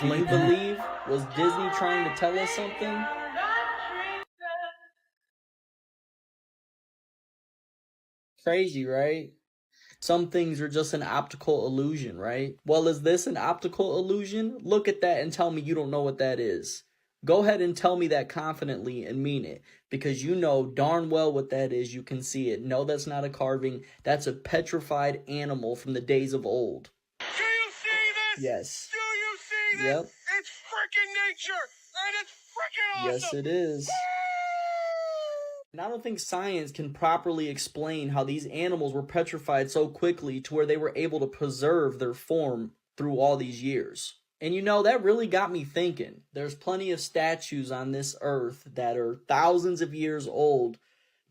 Do you believe? Was Disney trying to tell us something? Crazy, right? Some things are just an optical illusion, right? Well, is this an optical illusion? Look at that and tell me you don't know what that is. Go ahead and tell me that confidently and mean it, because you know darn well what that is. You can see it. No, that's not a carving. That's a petrified animal from the days of old. Do you see this? Yes. Do you see this? Yep. It's freaking nature, and it's freaking awesome. Yes, it is. And I don't think science can properly explain how these animals were petrified so quickly to where they were able to preserve their form through all these years. And you know, that really got me thinking. There's plenty of statues on this earth that are thousands of years old.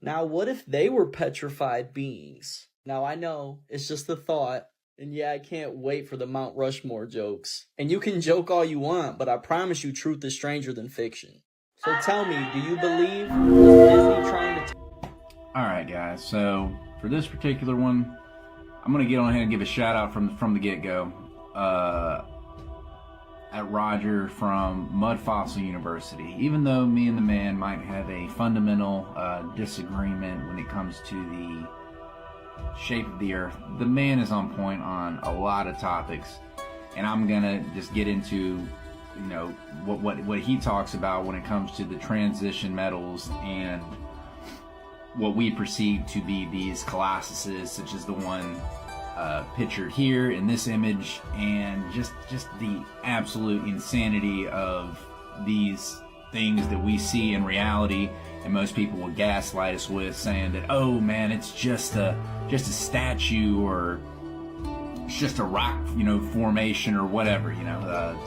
Now, what if they were petrified beings? Now, I know, it's just a thought. And yeah, I can't wait for the Mount Rushmore jokes. And you can joke all you want, but I promise you truth is stranger than fiction. So tell me, do you believe? Was Disney trying to Alright guys, so for this particular one, I'm going to get on ahead and give a shout out from the get-go at Roger from Mud Fossil University. Even though me and the man might have a fundamental disagreement when it comes to the shape of the earth, the man is on point on a lot of topics, and I'm gonna just get into what he talks about when it comes to the transition metals and what we perceive to be these colossuses, such as the one pictured here in this image, and just the absolute insanity of these things that we see in reality, and most people will gaslight us with saying that, oh man, it's just a statue, or it's just a rock formation or whatever.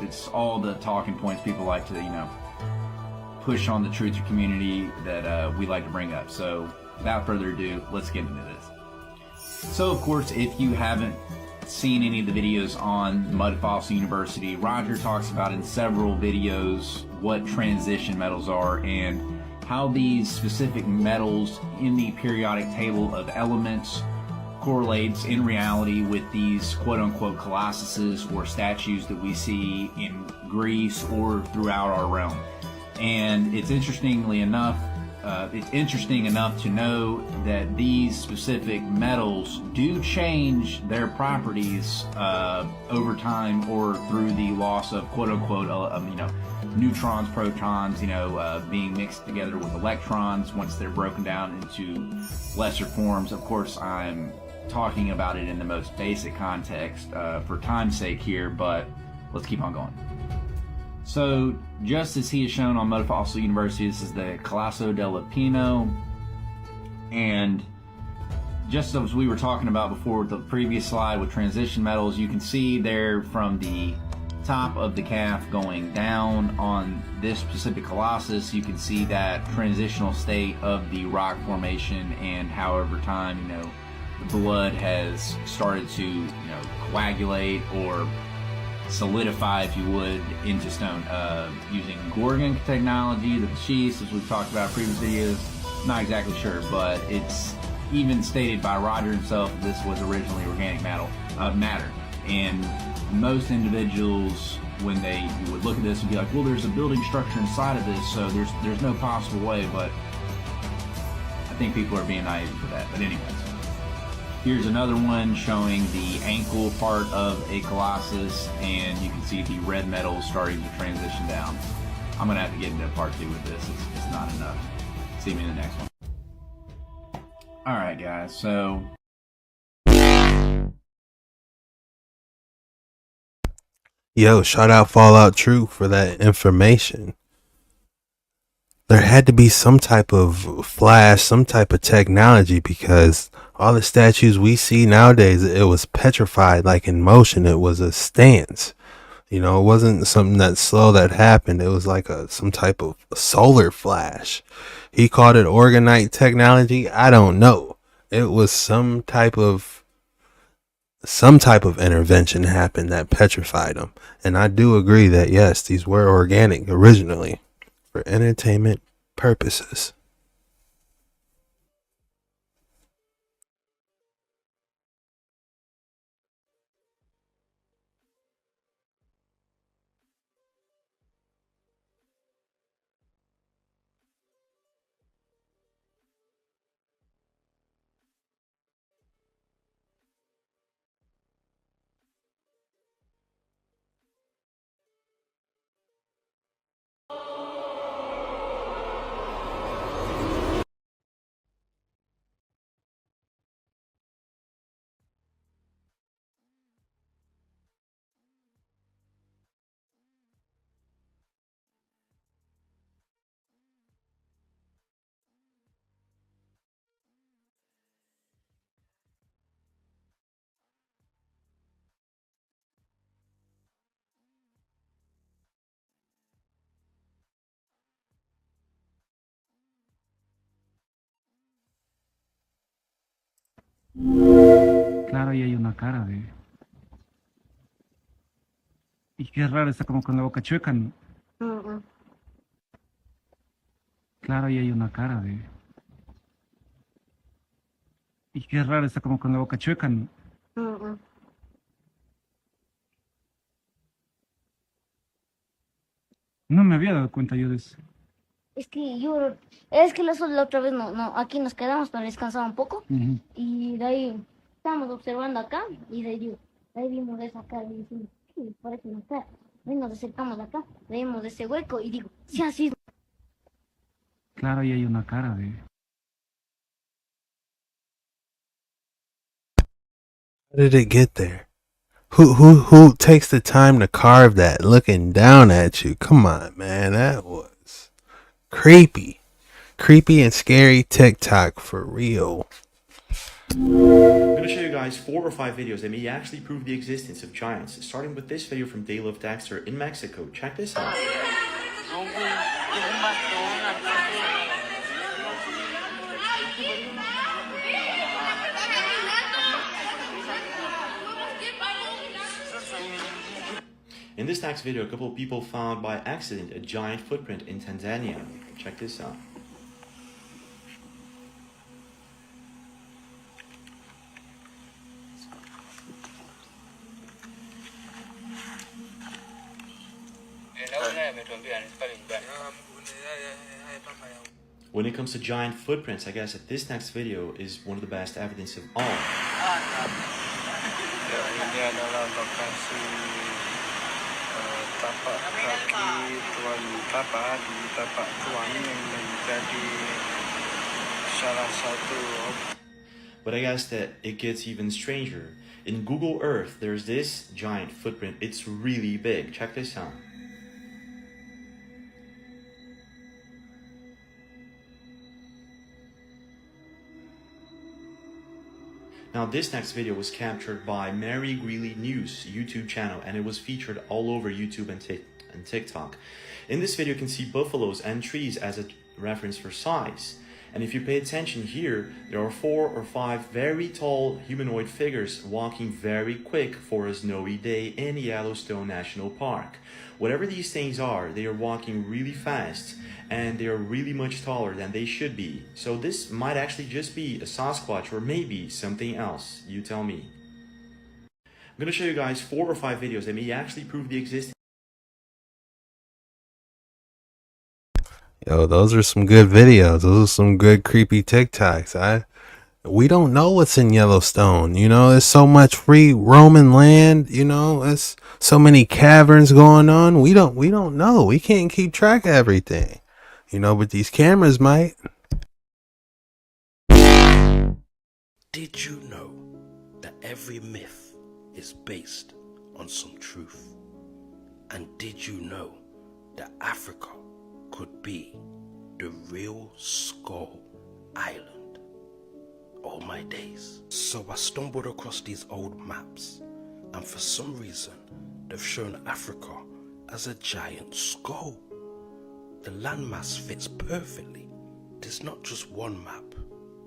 It's all the talking points people like to push on the truther community that we like to bring up. So without further ado, let's get into this. So of course, if you haven't seen any of the videos on Mud Fossil University, Roger talks about in several videos what transition metals are and how these specific metals in the periodic table of elements correlates in reality with these quote-unquote colossuses or statues that we see in Greece or throughout our realm. And it's interesting enough to know that these specific metals do change their properties over time, or through the loss of quote-unquote neutrons, protons, being mixed together with electrons once they're broken down into lesser forms. Of course, I'm talking about it in the most basic context for time's sake here, but let's keep on going. So, just as he is shown on Mud Fossil University, this is the Colosso del Pino, and just as we were talking about before with the previous slide with transition metals, you can see there from the top of the calf going down on this specific colossus, you can see that transitional state of the rock formation, and how over time, the blood has started to, coagulate or solidify, if you would, into stone, using Gorgon technology, the schist, as we've talked about in previous videos. Not exactly sure, but it's even stated by Roger himself that this was originally organic matter. And most individuals, when they would look at this, would be like, well, there's a building structure inside of this, so there's no possible way. But I think people are being naive for that. But anyways, here's another one showing the ankle part of a colossus, and you can see the red metals starting to transition down. I'm gonna have to get into part 2 with this. It's not enough. See me in the next one. Alright guys, so Yo, shout out Fallout True for that information. There had to be some type of flash, some type of technology, because all the statues we see nowadays, it was petrified, like in motion. It was a stance. It wasn't something that slow that happened. It was like some type of solar flash. He called it orgonite technology. I don't know. It was some type of intervention happened that petrified them. And I do agree that yes, these were organic originally for entertainment purposes. Claro, ahí hay una cara de... Y qué raro, está como con la boca chueca, ¿no? Claro, ahí hay una cara de... Y qué raro, está como con la boca chueca, ¿no? No me había dado cuenta yo de eso. Es que la otra vez aquí nos quedamos para descansar un poco y de ahí estábamos observando acá y de ahí vimos esa cara y dijimos, sí, parece una cara. Ahí nos acercamos acá, vemos ese hueco y digo, sí, así. Claro, ahí hay una cara de... How did it get there? Who takes the time to carve that looking down at you? Come on, man. That was creepy. Creepy and scary TikTok for real. I'm going to show you guys 4 or 5 videos that may actually prove the existence of giants, starting with this video from Dale of Daxter in Mexico. Check this out. In this next video, a couple of people found by accident a giant footprint in Tanzania. Check this out. When it comes to giant footprints, I guess that this next video is one of the best evidence of all. Tapak kaki Tuan Tapa di tapak Tuan yang menjadi salah satu. But I guess that it gets even stranger. In Google Earth, there's this giant footprint. It's really big. Check this out. Now this next video was captured by Mary Greeley News YouTube channel, and it was featured all over YouTube and TikTok. In this video you can see buffaloes and trees as a reference for size. And if you pay attention here, there are 4 or 5 very tall humanoid figures walking very quick for a snowy day in Yellowstone National Park. Whatever these things are, they are walking really fast and they are really much taller than they should be. So this might actually just be a Sasquatch or maybe something else. You tell me. I'm going to show you guys 4 or 5 videos that may actually prove the existence. Yo, those are some good videos. Those are some good creepy TikToks. We don't know what's in Yellowstone. You know, there's so much free roaming land. You know, there's so many caverns going on. We don't know. We can't keep track of everything. You know, but these cameras might. Did you know that every myth is based on some truth? And did you know that Africa could be the real Skull Island? All my days. So I stumbled across these old maps, and for some reason they've shown Africa as a giant skull. The landmass fits perfectly. There's not just one map,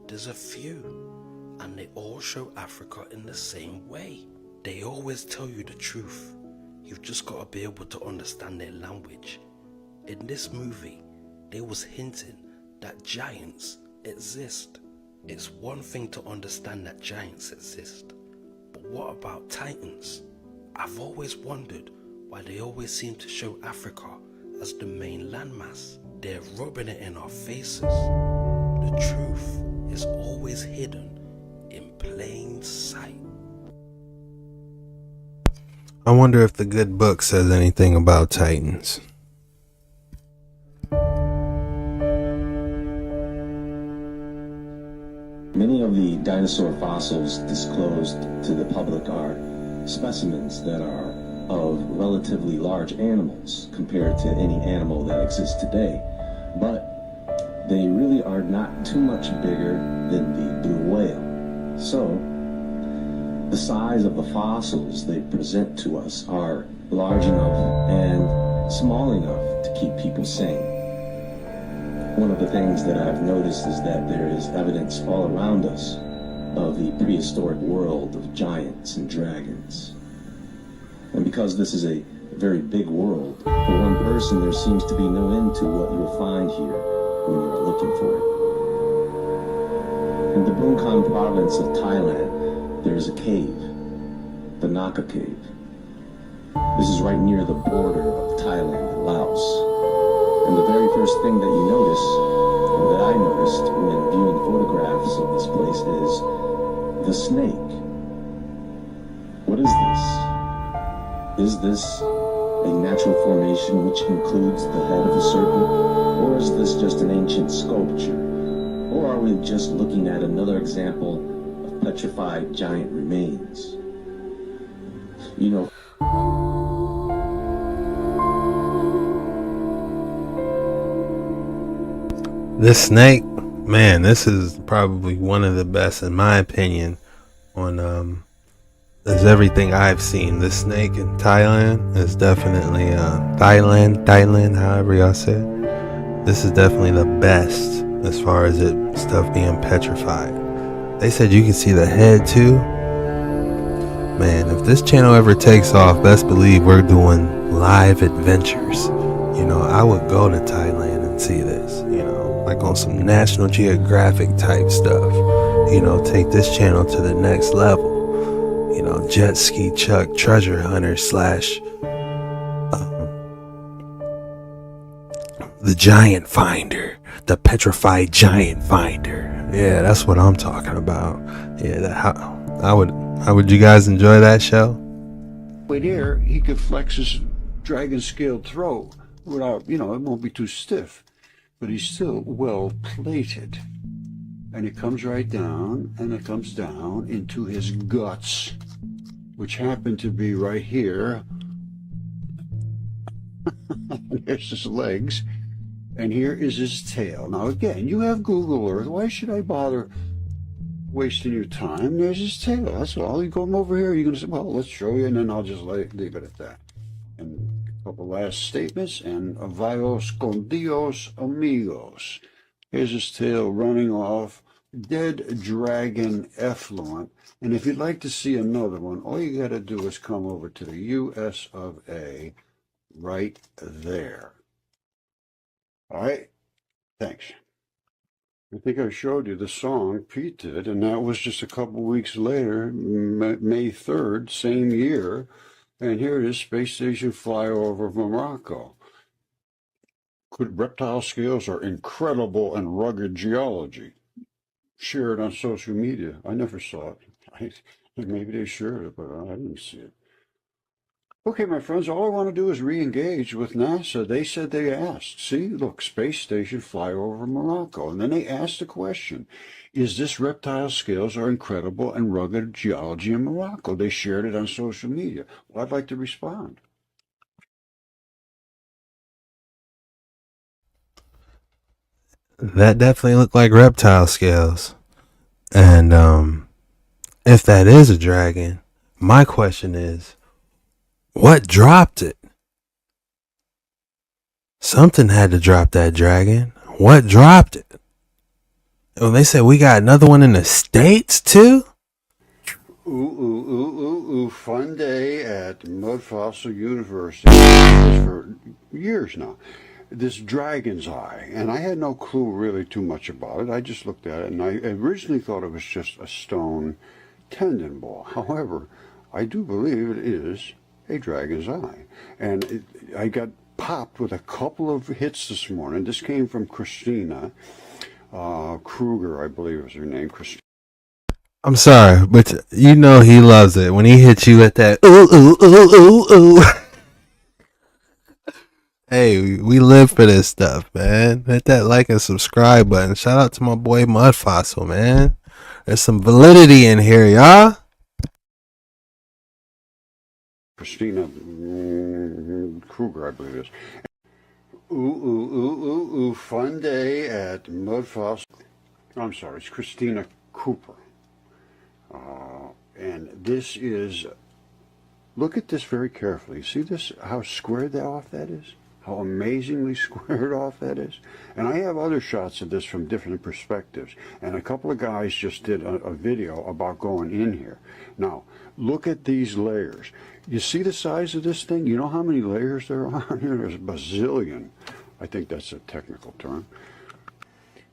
there's a few, and they all show Africa in the same way. They always tell you the truth. You've just got to be able to understand their language. In this movie, they was hinting that giants exist. It's one thing to understand that giants exist, but what about titans? I've always wondered why they always seem to show Africa as the main landmass. They're rubbing it in our faces. The truth is always hidden in plain sight. I wonder if the good book says anything about titans. Many of the dinosaur fossils disclosed to the public are specimens that are of relatively large animals compared to any animal that exists today, but they really are not too much bigger than the blue whale. So the size of the fossils they present to us are large enough and small enough to keep people sane. One of the things that I've noticed is that there is evidence all around us of the prehistoric world of giants and dragons. And because this is a very big world, for one person there seems to be no end to what you'll find here when you are looking for it. In the Bungkhan province of Thailand, there is a cave, the Naka Cave. This is right near the border of Thailand and Laos. And the very first thing that you notice, or that I noticed when viewing photographs of this place, is the snake. What is this? Is this a natural formation which includes the head of a serpent? Or is this just an ancient sculpture? Or are we just looking at another example of petrified giant remains? You know, this snake, man, this is probably one of the best in my opinion on is everything I've seen. This snake in Thailand is definitely Thailand, however y'all say it. This is definitely the best as far as it stuff being petrified. They said you can see the head too. Man, if this channel ever takes off, best believe we're doing live adventures. You know, I would go to Thailand and see this, you know, like on some National Geographic type stuff. You know, take this channel to the next level. You know, Jet Ski Chuck Treasure Hunter / the Giant Finder, the Petrified Giant Finder. Yeah, that's what I'm talking about. Yeah, how would you guys enjoy that show? Wait here, he could flex his dragon scaled throat without, you know, it won't be too stiff, but he's still well plated. And it comes right down, and it comes down into his guts, which happen to be right here. There's his legs, and here is his tail. Now again, you have Google Earth. Why should I bother wasting your time? There's his tail. That's all. You come over here, you're going to say, well, let's show you, and then I'll just leave it at that. And a couple last statements, and Vayos con Dios amigos. Here's his tail running off. Dead dragon effluent. And if you'd like to see another one, all you got to do is come over to the US of A right there. All right? Thanks. I think I showed you the song Pete did, and that was just a couple weeks later, May 3rd, same year. And here it is, space station flyover of Morocco. Reptile scales are incredible and rugged geology. Shared on social media. I never saw it. Maybe they shared it, but I didn't see it. Okay, my friends, all I want to do is re-engage with NASA. They said they asked. See, look, space station flyover Morocco. And then they asked the question, is this reptile scales are incredible and rugged geology in Morocco? They shared it on social media. Well, I'd like to respond. That definitely looked like reptile scales. And if that is a dragon, my question is, what dropped it? Something had to drop that dragon. What dropped it? And they said we got another one in the States too? Ooh, fun day at Mud Fossil University for years now. This dragon's eye, and I had no clue really too much about it. I just looked at it, and I originally thought it was just a stone tendon ball. However, I do believe it is a dragon's eye. And I got popped with a couple of hits this morning. This came from Christina Kruger, I believe is her name. Christina. I'm sorry, but you know he loves it when he hits you with that ooh, ooh, ooh, ooh, ooh. Hey, we live for this stuff, man. Hit that like and subscribe button. Shout out to my boy Mud Fossil, man. There's some validity in here, y'all. Christina Kruger, I believe it is. Ooh, fun day at Mud Fossil. I'm sorry, it's Christina Cooper. And this is, look at this very carefully. See this, how squared off that is? How amazingly squared off that is. And I have other shots of this from different perspectives. And a couple of guys just did a video about going in here. Now, look at these layers. You see the size of this thing? You know how many layers there are here? There's a bazillion. I think that's a technical term.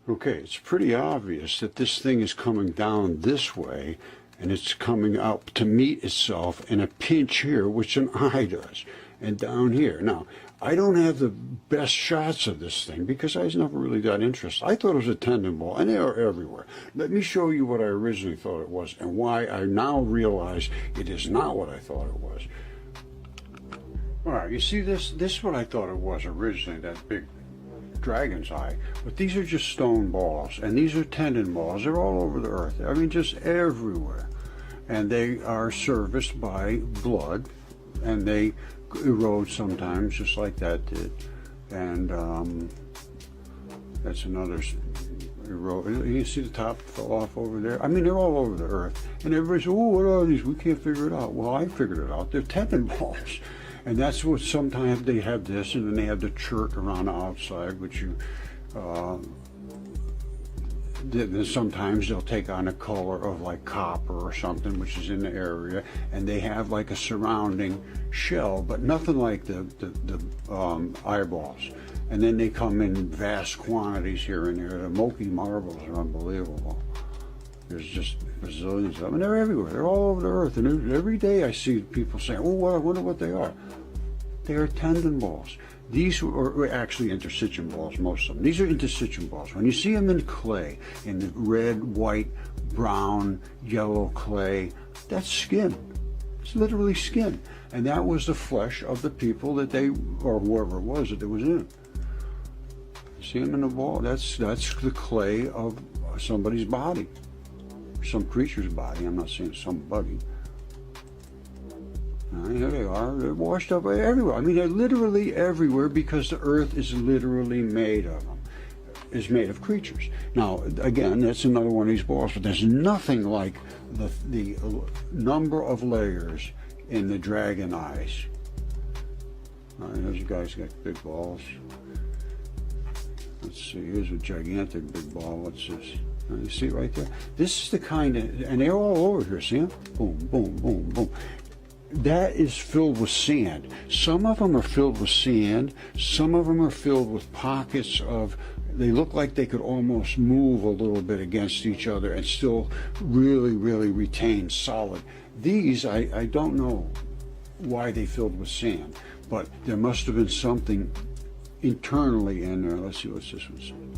Okay, it's pretty obvious that this thing is coming down this way, and it's coming up to meet itself in a pinch here, which an eye does, and down here. Now, I don't have the best shots of this thing because I was never really that interested. I thought it was a tendon ball, and they are everywhere. Let me show you what I originally thought it was and why I now realize it is not what I thought it was. All right, you see this? This is what I thought it was originally, that big dragon's eye. But these are just stone balls, and these are tendon balls. They're all over the earth. I mean, just everywhere. And they are serviced by blood, and they erode sometimes, just like that did. And that's another erode. You see the top fell off over there? I mean, they're all over the earth. And everybody says, oh, what are these? We can't figure it out. Well, I figured it out. They're tendon balls. And that's what sometimes they have this, and then they have the chert around the outside, which you, sometimes they'll take on a color of like copper or something, which is in the area, and they have like a surrounding shell, but nothing like the eyeballs. And then they come in vast quantities here and there. The Moki marbles are unbelievable. There's just bazillions of them, and they're everywhere. They're all over the earth, and every day I see people saying, oh, well, I wonder what they are. They are tendon balls. These are actually interstitium balls, most of them. These are interstitium balls. When you see them in clay, in the red, white, brown, yellow clay, that's skin. It's literally skin. And that was the flesh of the people that they, or whoever it was that it was in. See them in the ball? That's the clay of somebody's body. Some creature's body. I'm not saying somebody. Here they are. They're washed up everywhere. I mean, they're literally everywhere because the earth is literally made of them. Is made of creatures. Now, again, that's another one of these balls, but there's nothing like the number of layers in the dragon eyes. All right, those guys got big balls. Let's see. Here's a gigantic big ball. What's this? You see it right there? This is the kind of, and they're all over here, see them? Boom, boom, boom, boom. That is filled with sand. Some of them are filled with sand. Some of them are filled with pockets of, they look like they could almost move a little bit against each other and still really, really retain solid. These, I don't know why they filled with sand, but there must have been something internally in there. Let's see what's this one saying.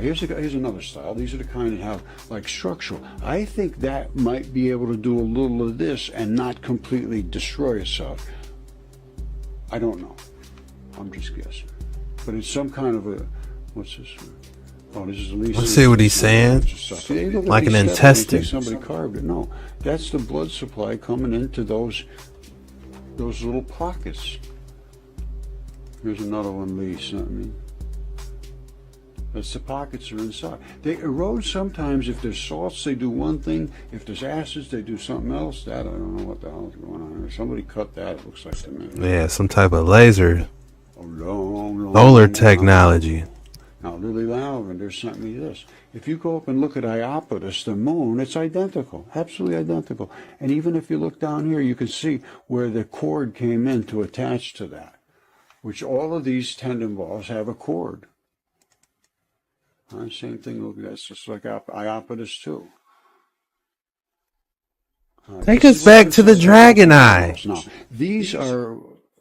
Here's another style. These are the kind that have like structural. I think that might be able to do a little of this and not completely destroy itself. I don't know. I'm just guessing. But it's some kind of a, what's this? Oh, this is at least. Let's see what he's saying. Like an intestine. Somebody carved it. No, that's the blood supply coming into those little pockets. Here's another one, Lisa. I mean. That's the pockets are inside. They erode sometimes. If there's salts, they do one thing. If there's acids, they do something else. That, I don't know what the hell is going on here. Somebody cut that, it looks like to me. Yeah, some type of laser. Solar Solar technology. Now, Lily Lavender sent me this. If you go up and look at Iapetus, the moon, it's identical. Absolutely identical. And even if you look down here, you can see where the cord came in to attach to that, which all of these tendon balls have a cord. Same thing, look, that's just like Iapetus too. Take us back to the dragon eye. Now, these are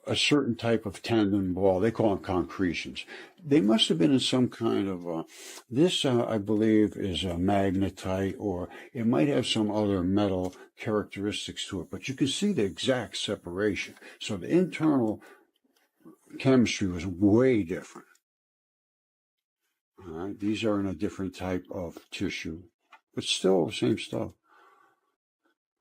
a certain type of tendon ball. They call them concretions. They must have been in some kind of, this I believe is a magnetite, or it might have some other metal characteristics to it, but you can see the exact separation. So the internal chemistry was way different. All right, these are in a different type of tissue, but still the same stuff.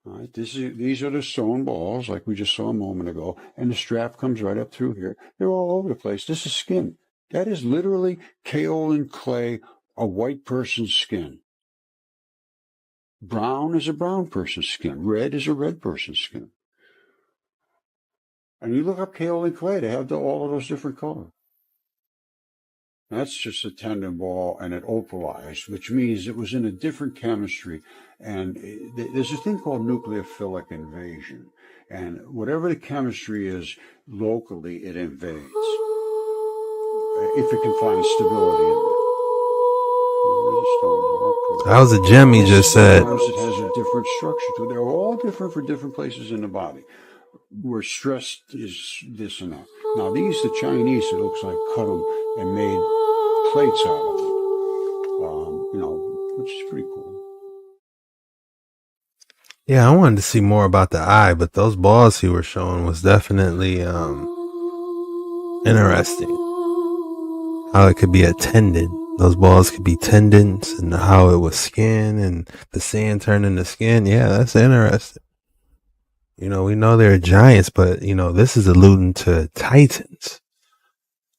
All right, these are the stone balls, like we just saw a moment ago, and the strap comes right up through here. They're all over the place. This is skin. That is literally kaolin clay, a white person's skin. Brown is a brown person's skin. Red is a red person's skin. And you look up kaolin clay, they have all of those different colors. That's just a tendon ball, and it opalized, which means it was in a different chemistry. And there's a thing called nucleophilic invasion. And whatever the chemistry is locally, it invades. If it can find stability in it. That was a gem he just said. Sometimes it has a different structure to it. They're all different for different places in the body, where stress is this and that. Now these, the Chinese, it looks like cut them and made plates out of them, which is pretty cool. Yeah, I wanted to see more about the eye, but those balls he was showing was definitely interesting. How it could be a tendon. Those balls could be tendons, and how it was skin and the sand turned into skin. Yeah, that's interesting. We know they're giants, but this is alluding to titans.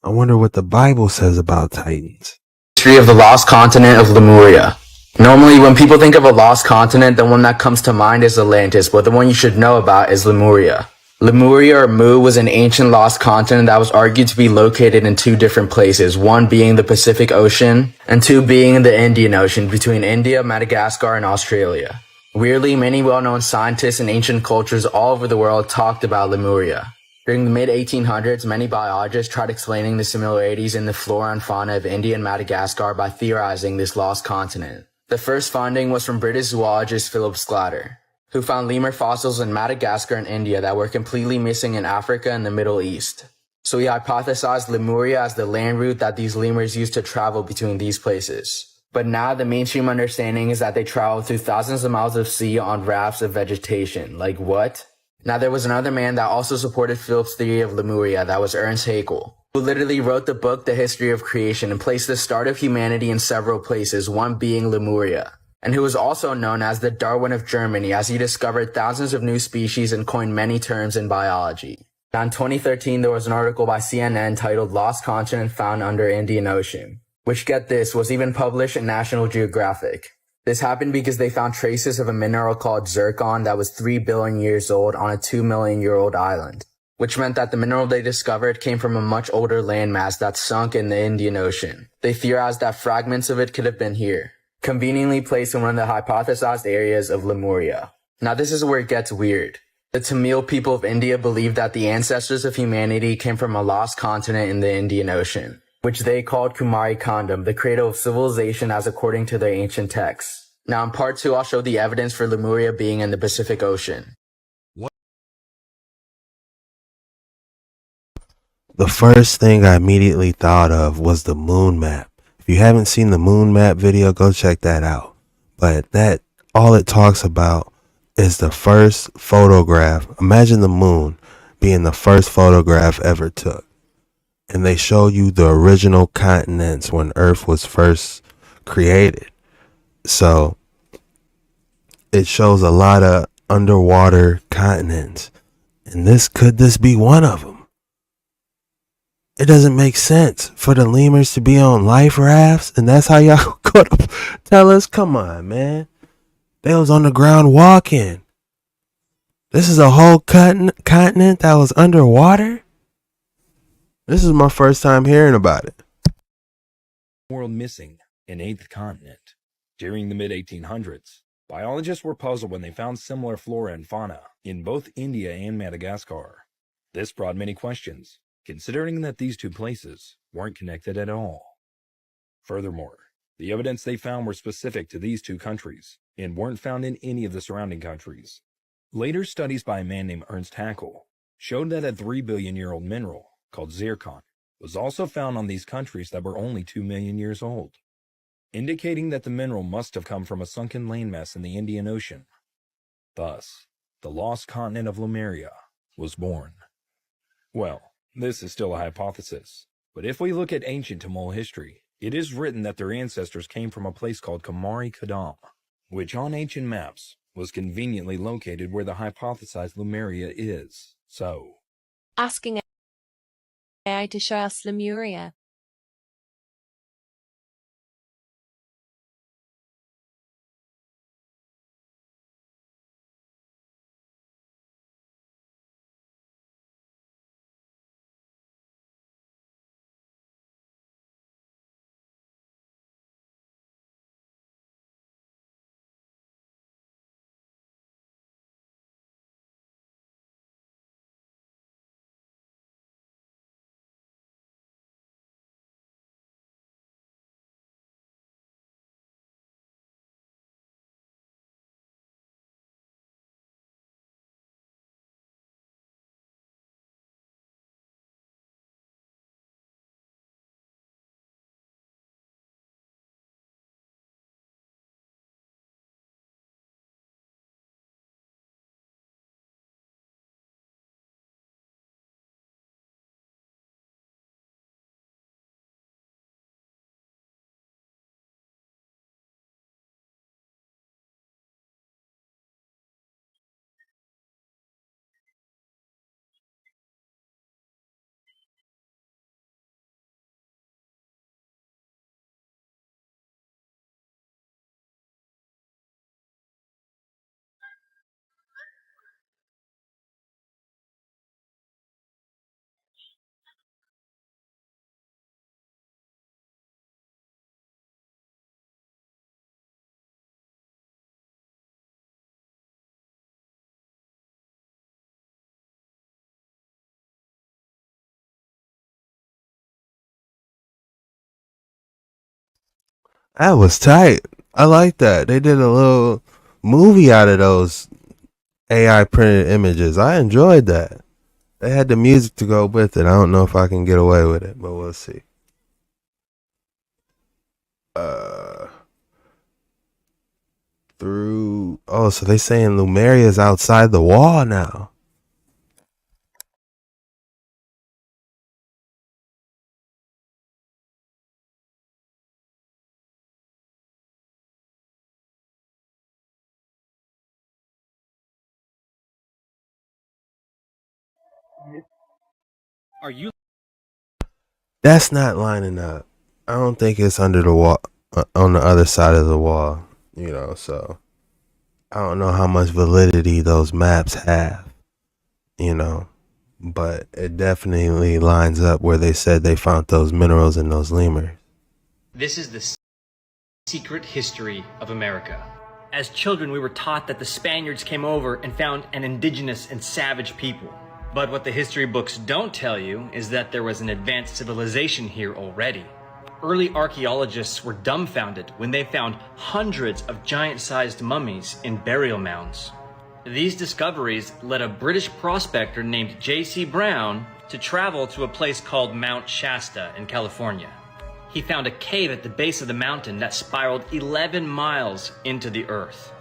I wonder what the Bible says about titans. History of the lost continent of Lemuria. Normally, when people think of a lost continent, the one that comes to mind is Atlantis, but the one you should know about is Lemuria. Lemuria, or Mu, was an ancient lost continent that was argued to be located in two different places, one being the Pacific Ocean, and two being the Indian Ocean, between India, Madagascar, and Australia. Weirdly, many well-known scientists and ancient cultures all over the world talked about Lemuria. During the mid-1800s, many biologists tried explaining the similarities in the flora and fauna of India and Madagascar by theorizing this lost continent. The first finding was from British zoologist Philip Sclater, who found lemur fossils in Madagascar and India that were completely missing in Africa and the Middle East. So he hypothesized Lemuria as the land route that these lemurs used to travel between these places. But now the mainstream understanding is that they traveled through thousands of miles of sea on rafts of vegetation. Like what? Now there was another man that also supported Philip's theory of Lemuria, that was Ernst Haeckel, who literally wrote the book The History of Creation and placed the start of humanity in several places, one being Lemuria, and who was also known as the Darwin of Germany, as he discovered thousands of new species and coined many terms in biology. Now in 2013, there was an article by CNN titled Lost Continent Found Under Indian Ocean, which, get this, was even published in National Geographic. This happened because they found traces of a mineral called zircon that was 3 billion years old on a 2 million year old island, which meant that the mineral they discovered came from a much older landmass that sunk in the Indian Ocean. They theorized that fragments of it could have been here, conveniently placed in one of the hypothesized areas of Lemuria. Now this is where it gets weird. The Tamil people of India believe that the ancestors of humanity came from a lost continent in the Indian Ocean, which they called Kumari Kandam, the cradle of civilization as according to their ancient texts. Now in part 2, I'll show the evidence for Lemuria being in the Pacific Ocean. The first thing I immediately thought of was the moon map. If you haven't seen the moon map video, go check that out. But that, all it talks about is the first photograph. Imagine the moon being the first photograph ever took. And they show you the original continents when Earth was first created. So it shows a lot of underwater continents. And could this be one of them? It doesn't make sense for the lemurs to be on life rafts, and that's how y'all gonna tell us? Come on, man. They was on the ground walking. This is a whole continent that was underwater? This is my first time hearing about it. World missing, an eighth continent. During the mid-1800s, biologists were puzzled when they found similar flora and fauna in both India and Madagascar. This brought many questions, considering that these two places weren't connected at all. Furthermore, the evidence they found were specific to these two countries and weren't found in any of the surrounding countries. Later studies by a man named Ernst Haeckel showed that a 3 billion year old mineral called zircon was also found on these countries that were only 2 million years old, indicating that the mineral must have come from a sunken landmass in the Indian Ocean. Thus, the lost continent of Lemuria was born. Well, this is still a hypothesis, but if we look at ancient Tamil history, it is written that their ancestors came from a place called Kumari Kandam, which on ancient maps was conveniently located where the hypothesized Lemuria is. So, asking AI to show us Lemuria. That was tight. I like that. They did a little movie out of those AI printed images. I enjoyed that. They had the music to go with it. I don't know if I can get away with it, but we'll see. So they saying Lumeria is outside the wall now. Are you? That's not lining up. I don't think it's under the wall, on the other side of the wall, so I don't know how much validity those maps have, but it definitely lines up where they said they found those minerals in those lemurs. This is the secret history of America. As children, we were taught that the Spaniards came over and found an indigenous and savage people. But what the history books don't tell you is that there was an advanced civilization here already. Early archaeologists were dumbfounded when they found hundreds of giant-sized mummies in burial mounds. These discoveries led a British prospector named J.C. Brown to travel to a place called Mount Shasta in California. He found a cave at the base of the mountain that spiraled 11 miles into the earth.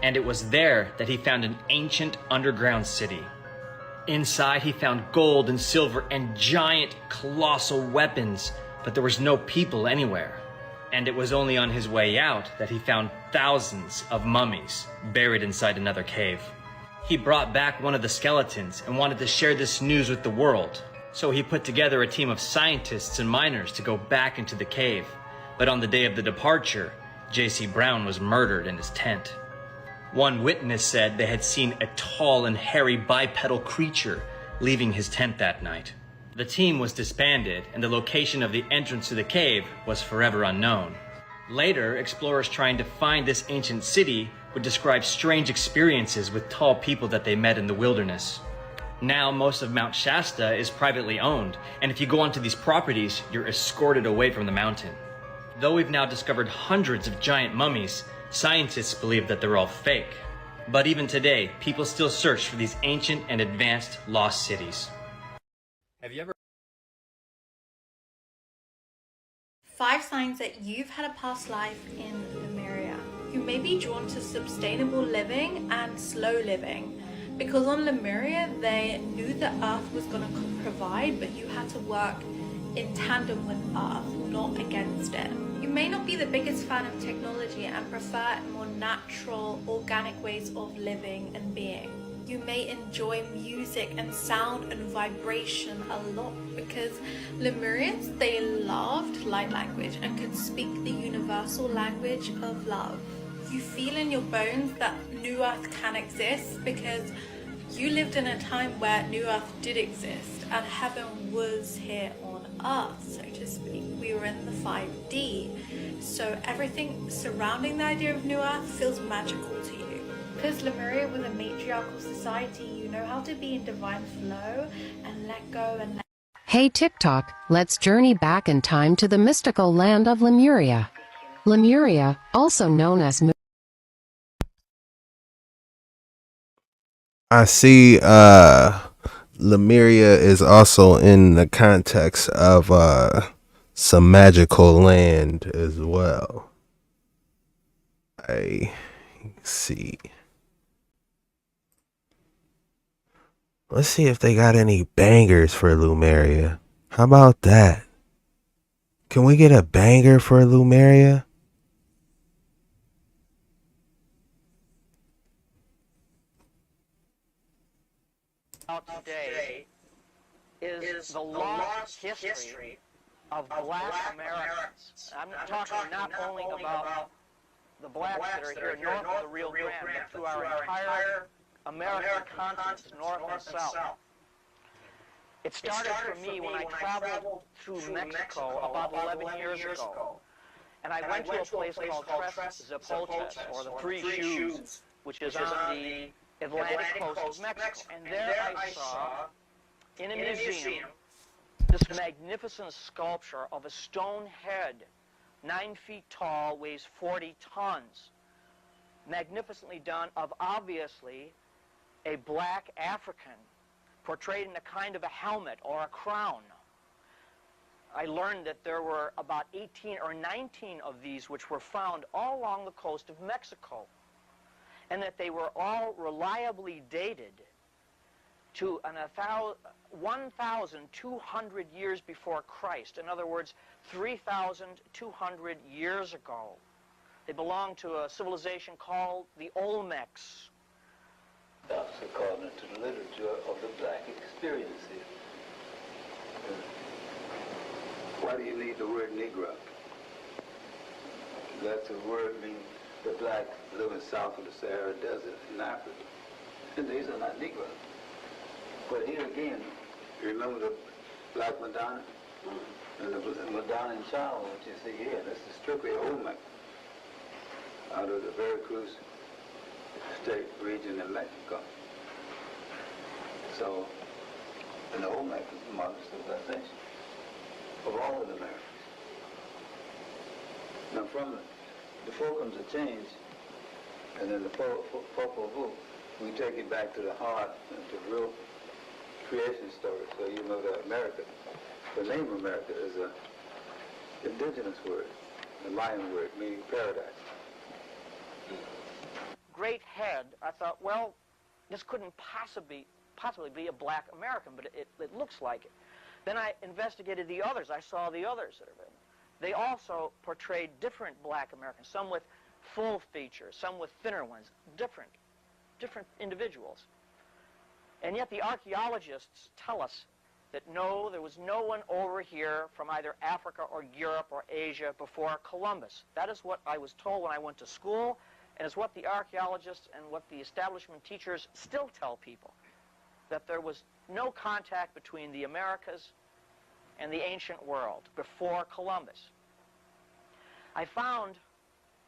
And it was there that he found an ancient underground city. Inside, he found gold and silver and giant, colossal weapons, but there was no people anywhere. And it was only on his way out that he found thousands of mummies buried inside another cave. He brought back one of the skeletons and wanted to share this news with the world. So he put together a team of scientists and miners to go back into the cave. But on the day of the departure, J.C. Brown was murdered in his tent. One witness said they had seen a tall and hairy bipedal creature leaving his tent that night. The team was disbanded, and the location of the entrance to the cave was forever unknown. Later, explorers trying to find this ancient city would describe strange experiences with tall people that they met in the wilderness. Now, most of Mount Shasta is privately owned, and if you go onto these properties, you're escorted away from the mountain. Though we've now discovered hundreds of giant mummies, scientists believe that they're all fake. But even today, people still search for these ancient and advanced lost cities. Have you ever... 5 signs that you've had a past life in Lemuria. You may be drawn to sustainable living and slow living. Because on Lemuria, they knew the earth was going to provide, but you had to work in tandem with earth, not against it. You may not be the biggest fan of technology and prefer more natural, organic ways of living and being. You may enjoy music and sound and vibration a lot because Lemurians, they loved light language and could speak the universal language of love. You feel in your bones that New Earth can exist because you lived in a time where New Earth did exist and heaven was here on Earth, so to speak. We were in the 5D, so everything surrounding the idea of New Earth feels magical to you. Because Lemuria was a matriarchal society, you know how to be in divine flow and let go and let... Hey TikTok, let's journey back in time to the mystical land of Lemuria. Lemuria, also known as I see Lemuria is also in the context of some magical land as well. I see. Let's see if they got any bangers for Lemuria. How about that? Can we get a banger for Lemuria? Today is the lost history of Black Americans. I'm talking not only about the blacks that are here north of the Rio Grande, but through our entire American continent, north and south. It started for me when I traveled through Mexico about 11 years ago. And I went to a place called Tres Zapotes, or the Three Shoes, which is on the Atlantic coast of Mexico. And there I saw, in a museum, this magnificent sculpture of a stone head 9 feet tall, weighs 40 tons. Magnificently done, of obviously a black African portrayed in a kind of a helmet or a crown. I learned that there were about 18 or 19 of these which were found all along the coast of Mexico, and that they were all reliably dated to 1,200 years before Christ. In other words, 3,200 years ago. They belong to a civilization called the Olmecs. That's according to the literature of the black experience here. Why do you need the word Negro? That's a word meaning the black living south of the Sahara Desert in Africa. And these are not Negroes. But here again, you remember the Black Madonna? And the Madonna in China, what you see here, this is strictly Olmec, out of the Veracruz state region in Mexico. So, and the Olmec is the modern civilization of all of the Americas. Now from the Fulcrums are changed, and then the Popol Vuh, we take it back to the heart, to real creation story. So you know that America, the name America is an indigenous word, a Mayan word meaning paradise. Great head, I thought, well, this couldn't possibly be a black American, but it looks like it. Then I investigated the others. I saw the others that are written. They also portrayed different black Americans, some with full features, some with thinner ones, different individuals. And yet the archaeologists tell us that no, there was no one over here from either Africa or Europe or Asia before Columbus. That is what I was told when I went to school, and it's what the archaeologists and what the establishment teachers still tell people, that there was no contact between the Americas and the ancient world before Columbus. I found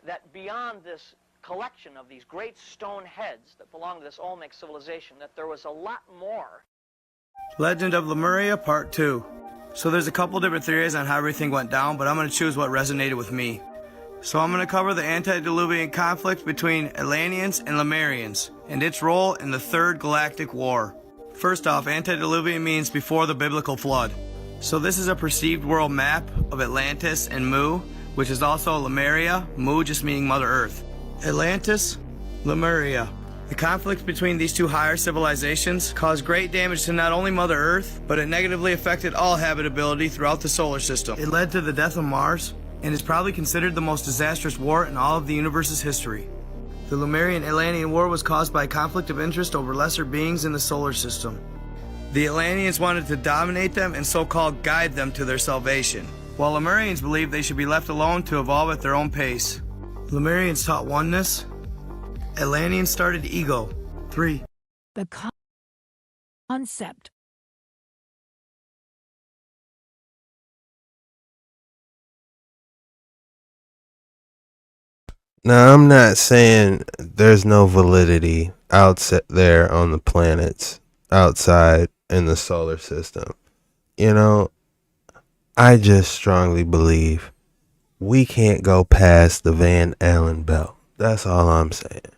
that beyond this collection of these great stone heads that belong to this Olmec civilization, that there was a lot more. Legend of Lemuria Part 2. So there's a couple different theories on how everything went down, but I'm going to choose what resonated with me. So I'm going to cover the antediluvian conflict between Atlanteans and Lemurians, and its role in the Third Galactic War. First off, antediluvian means before the biblical flood. So this is a perceived world map of Atlantis and Mu, which is also Lemuria, Mu just meaning Mother Earth. Atlantis, Lemuria. The conflict between these two higher civilizations caused great damage to not only Mother Earth, but it negatively affected all habitability throughout the solar system. It led to the death of Mars, and is probably considered the most disastrous war in all of the universe's history. The Lemurian-Atlantean War was caused by a conflict of interest over lesser beings in the solar system. The Atlanteans wanted to dominate them and so-called guide them to their salvation, while Lemurians believed they should be left alone to evolve at their own pace. Lemurians taught oneness. Atlanteans started ego. 3. The concept Now, I'm not saying there's no validity out there on the planets outside in the solar system. You know, I just strongly believe we can't go past the Van Allen belt. That's all I'm saying.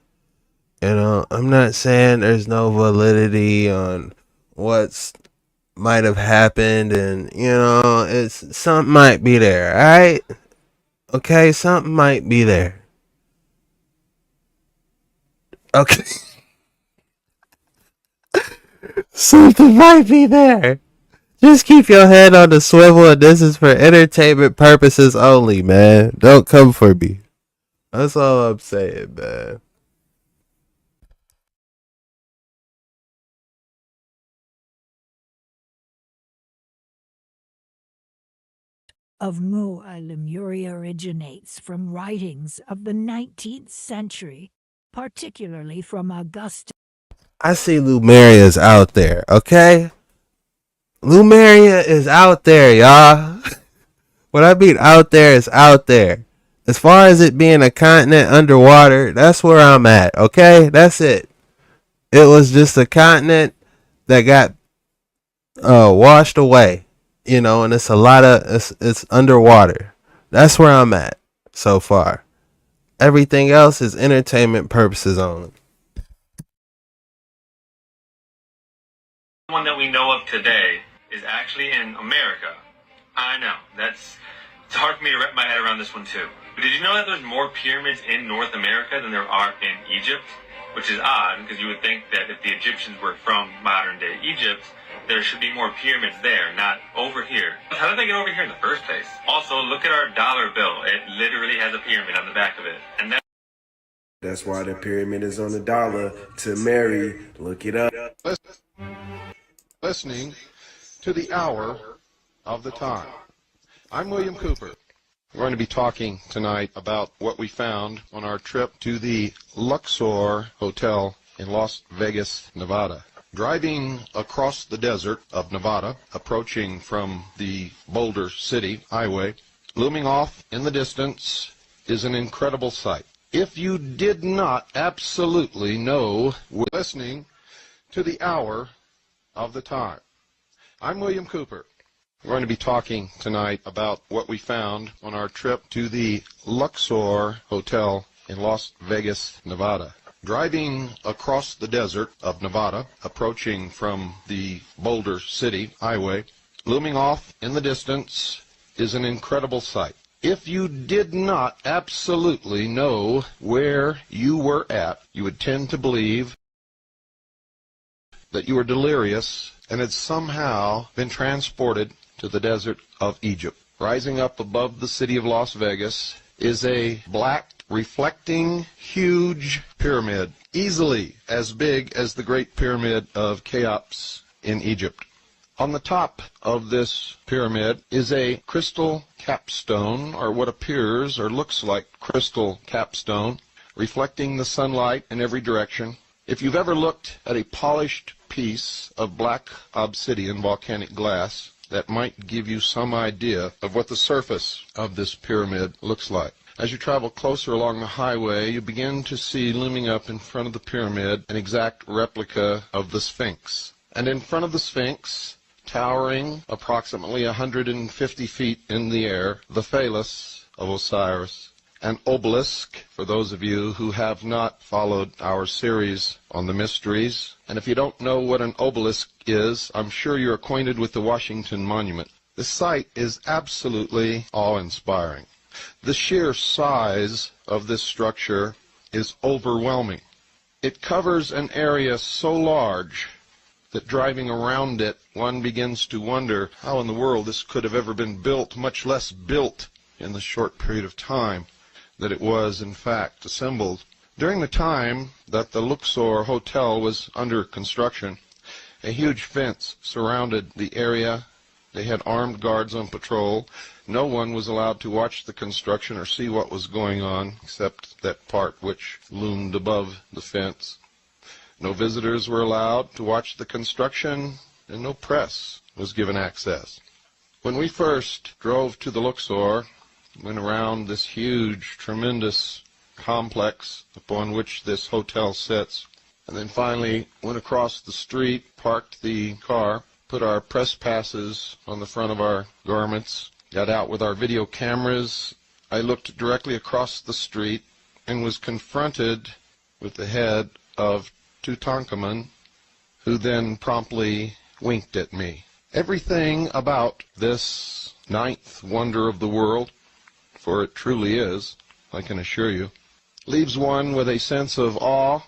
You know, I'm not saying there's no validity on what's might have happened, and you know, it's something might be there, alright? Okay, something might be there. Okay. Something might be there. Just keep your head on the swivel, and this is for entertainment purposes only, man. Don't come for me. That's all I'm saying, man. of Mu Lemuria originates from writings of the 19th century, particularly from Augustus. I see Lumeria's out there, okay? Lemuria is out there, y'all. What I mean out there is out there. As far as it being a continent underwater, that's where I'm at, okay? That's it. It was just a continent that got washed away, you know, and it's a lot of, it's underwater. That's where I'm at so far. Everything else is entertainment purposes only. One that we know of today is actually in America. I know, it's hard for me to wrap my head around this one too. But did you know that there's more pyramids in North America than there are in Egypt? Which is odd, because you would think that if the Egyptians were from modern day Egypt, there should be more pyramids there, not over here. How did they get over here in the first place? Also, look at our dollar bill. It literally has a pyramid on the back of it. And That's why the pyramid is on the dollar. To Mary, look it up. Listening to the hour of the time. I'm William Cooper. We're going to be talking tonight about what we found on our trip to the Luxor Hotel in Las Vegas, Nevada. Driving across the desert of Nevada, approaching from the Boulder City Highway, looming off in the distance is an incredible sight. If you did not absolutely know, we're listening to the hour of the time. I'm William Cooper. We're going to be talking tonight about what we found on our trip to the Luxor Hotel in Las Vegas, Nevada. Driving across the desert of Nevada, approaching from the Boulder City Highway, looming off in the distance is an incredible sight. If you did not absolutely know where you were at, you would tend to believe that you were delirious and had somehow been transported to the desert of Egypt. Rising up above the city of Las Vegas is a black, reflecting, huge pyramid, easily as big as the Great Pyramid of Cheops in Egypt. On the top of this pyramid is a crystal capstone, or what appears or looks like crystal capstone, reflecting the sunlight in every direction. If you've ever looked at a polished piece of black obsidian volcanic glass, that might give you some idea of what the surface of this pyramid looks like. As you travel closer along the highway, you begin to see looming up in front of the pyramid an exact replica of the Sphinx. And in front of the Sphinx, towering approximately 150 feet in the air, the phallus of Osiris, an obelisk, for those of you who have not followed our series on the mysteries. And if you don't know what an obelisk is, I'm sure you're acquainted with the Washington Monument. The sight is absolutely awe-inspiring. The sheer size of this structure is overwhelming. It covers an area so large that driving around it, one begins to wonder how in the world this could have ever been built, much less built in the short period of time that it was, in fact, assembled. During the time that the Luxor Hotel was under construction, a huge fence surrounded the area. They had armed guards on patrol. No one was allowed to watch the construction or see what was going on, except that part which loomed above the fence. No visitors were allowed to watch the construction, and no press was given access. When we first drove to the Luxor, went around this huge, tremendous complex upon which this hotel sits, and then finally went across the street, parked the car, put our press passes on the front of our garments, got out with our video cameras. I looked directly across the street and was confronted with the head of Tutankhamun, who then promptly winked at me. Everything about this ninth wonder of the world, for it truly is, I can assure you, leaves one with a sense of awe,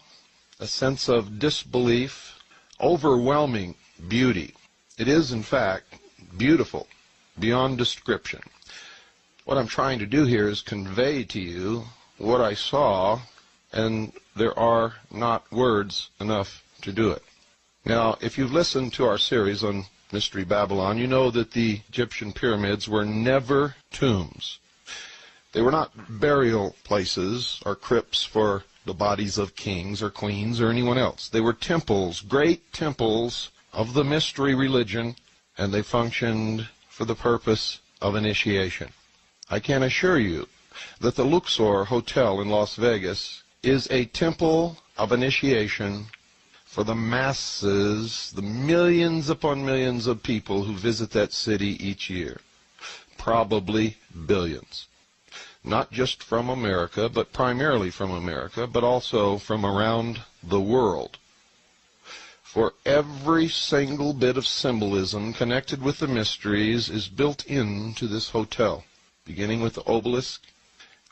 a sense of disbelief, overwhelming beauty. It is, in fact, beautiful beyond description. What I'm trying to do here is convey to you what I saw, and there are not words enough to do it. Now, if you've listened to our series on Mystery Babylon, you know that the Egyptian pyramids were never tombs. They were not burial places or crypts for the bodies of kings or queens or anyone else. They were temples, great temples of the mystery religion, and they functioned for the purpose of initiation. I can assure you that the Luxor Hotel in Las Vegas is a temple of initiation for the masses, the millions upon millions of people who visit that city each year. Probably billions. not just from America, but primarily from America, but also from around the world. For every single bit of symbolism connected with the mysteries is built into this hotel, beginning with the obelisk,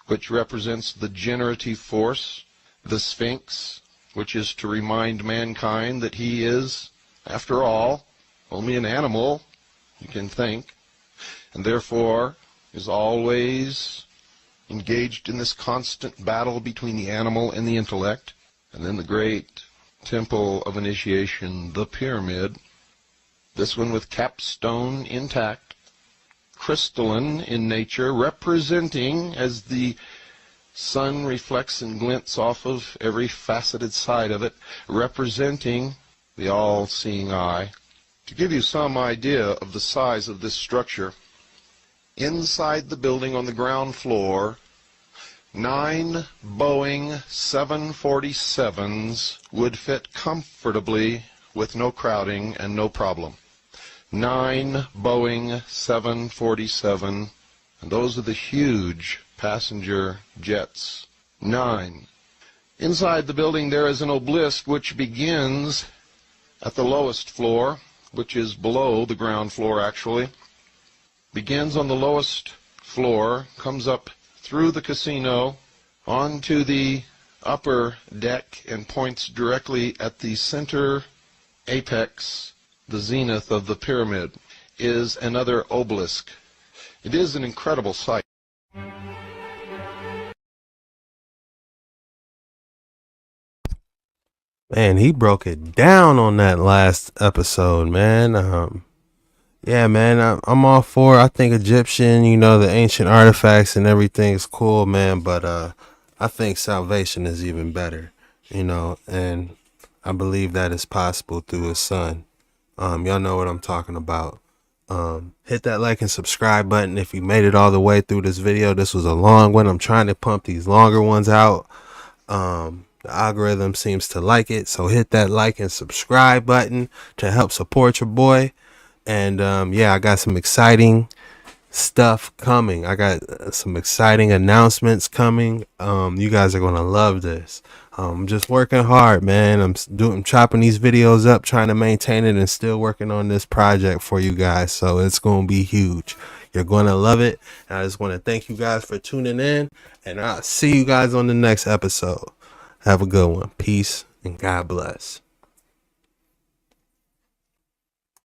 which represents the generative force, the Sphinx, which is to remind mankind that he is, after all, only an animal who can think, and therefore is always engaged in this constant battle between the animal and the intellect. And then the great temple of initiation, the pyramid, this one with capstone intact, crystalline in nature, representing, as the sun reflects and glints off of every faceted side of it, representing the all-seeing eye. To give you some idea of the size of this structure, inside the building on the ground floor, 9 Boeing 747s would fit comfortably with no crowding and no problem. 9 Boeing 747, and those are the huge passenger jets. 9. Inside the building there is an obelisk which begins at the lowest floor, which is below the ground floor actually. Begins on the lowest floor, comes up through the casino onto the upper deck and points directly at the center apex, the zenith of the pyramid, is another obelisk. It is an incredible sight. Man, he broke it down on that last episode, man. Yeah, man, I'm all for, I think Egyptian, the ancient artifacts and everything is cool, man, but I think salvation is even better, and I believe that is possible through his son. Y'all know what I'm talking about. Hit that like and subscribe button if you made it all the way through this video. This was a long one. I'm trying to pump these longer ones out. The algorithm seems to like it, so hit that like and subscribe button to help support your boy. And yeah, I got some exciting stuff coming. I got some exciting announcements coming. You guys are gonna love this. I'm just working hard, man. I'm chopping these videos up, trying to maintain it, and still working on this project for you guys. So it's gonna be huge. You're gonna love it. And I just want to thank you guys for tuning in, and I'll see you guys on the next episode. Have a good one. Peace and God bless.